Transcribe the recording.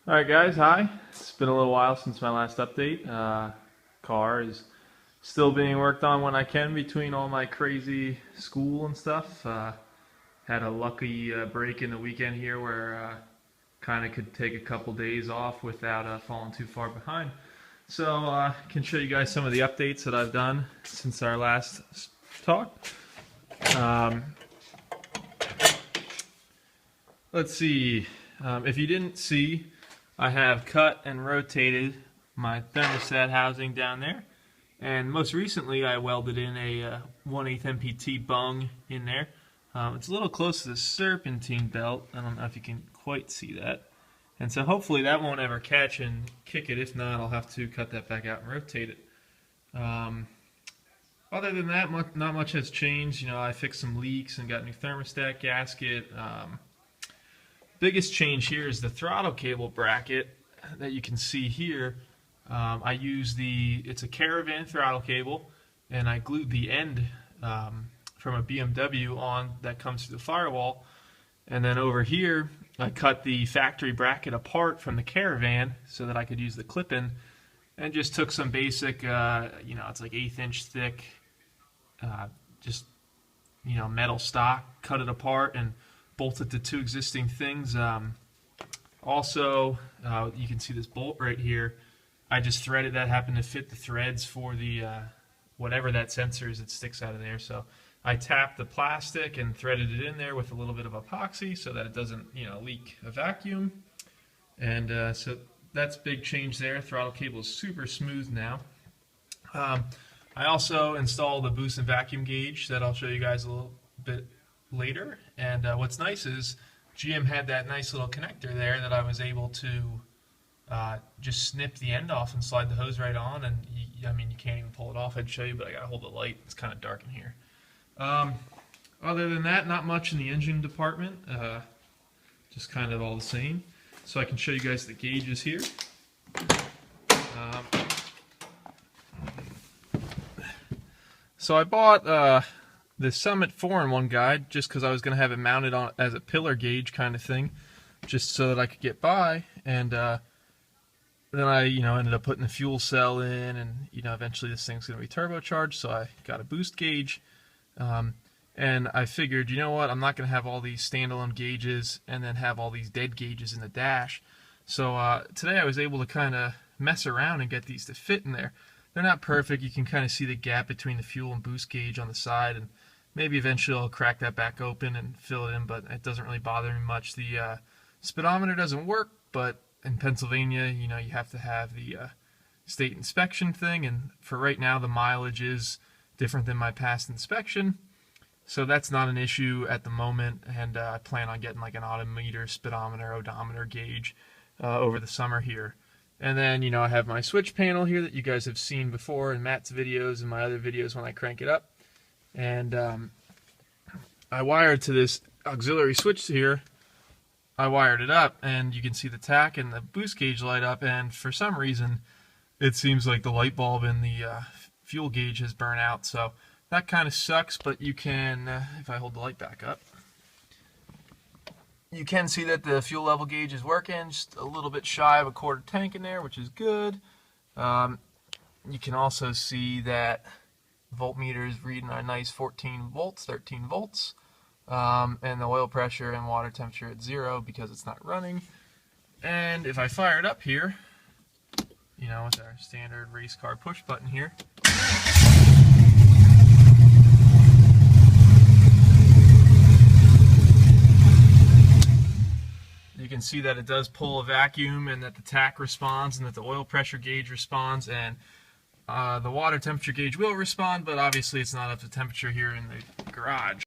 Alright guys, hi. It's been a little while since my last update. Car is still being worked on when I can between all my crazy school and stuff. Had a lucky break in the weekend here where kind of could take a couple days off without falling too far behind. So I can show you guys some of the updates that I've done since our last talk. Let's see. If you didn't see, I have cut and rotated my thermostat housing down there, and most recently I welded in a 1/8 MPT bung in there. It's a little close to the serpentine belt. I don't know if you can quite see that, and so hopefully that won't ever catch and kick it. If not, I'll have to cut that back out and rotate it. Other than that, not much has changed. You know, I fixed some leaks and got a new thermostat gasket. Biggest change here is the throttle cable bracket that you can see here. I use it's a Caravan throttle cable, and I glued the end from a BMW on that comes through the firewall. And then over here, I cut the factory bracket apart from the Caravan so that I could use the clip-in, and just took some basic, it's like 1/8 inch thick, metal stock, cut it apart, and bolted the two existing things. Also, you can see this bolt right here. I just threaded that, happened to fit the threads for the whatever that sensor is that sticks out of there. So I tapped the plastic and threaded it in there with a little bit of epoxy so that it doesn't, leak a vacuum. And so that's big change there. Throttle cable is super smooth now. I also installed a boost and vacuum gauge that I'll show you guys a little bit later. And what's nice is GM had that nice little connector there that I was able to just snip the end off and slide the hose right on, and you can't even pull it off. I'd show you, but I gotta hold the light. It's kind of dark in here. Other than that, not much in the engine department, just kind of all the same. So I can show you guys the gauges here. So I bought the Summit 4-in-1 guide just because I was going to have it mounted on as a pillar gauge kind of thing, just so that I could get by. And then I ended up putting the fuel cell in, and eventually this thing's going to be turbocharged, so I got a boost gauge. And I figured, you know what, I'm not going to have all these standalone gauges and then have all these dead gauges in the dash. So today I was able to kind of mess around and get these to fit in there. They're not perfect. You can kind of see the gap between the fuel and boost gauge on the side, and maybe eventually I'll crack that back open and fill it in, but it doesn't really bother me much. The speedometer doesn't work, but in Pennsylvania, you have to have the state inspection thing, and for right now the mileage is different than my past inspection, so that's not an issue at the moment. And I plan on getting like an odometer, speedometer, odometer gauge over the summer here. And then, I have my switch panel here that you guys have seen before in Matt's videos and my other videos when I crank it up. And I wired to this auxiliary switch here. I wired it up, and you can see the tach and the boost gauge light up, and for some reason it seems like the light bulb in the fuel gauge has burned out. So that kind of sucks, but you can, if I hold the light back up, you can see that the fuel level gauge is working, just a little bit shy of a quarter tank in there, which is good. You can also see that voltmeter is reading a nice 14 volts, 13 volts, and the oil pressure and water temperature at 0 because it's not running. And if I fire it up here, with our standard race car push button here, you can see that it does pull a vacuum, and that the tach responds, and that the oil pressure gauge responds, and the water temperature gauge will respond, but obviously it's not up to temperature here in the garage.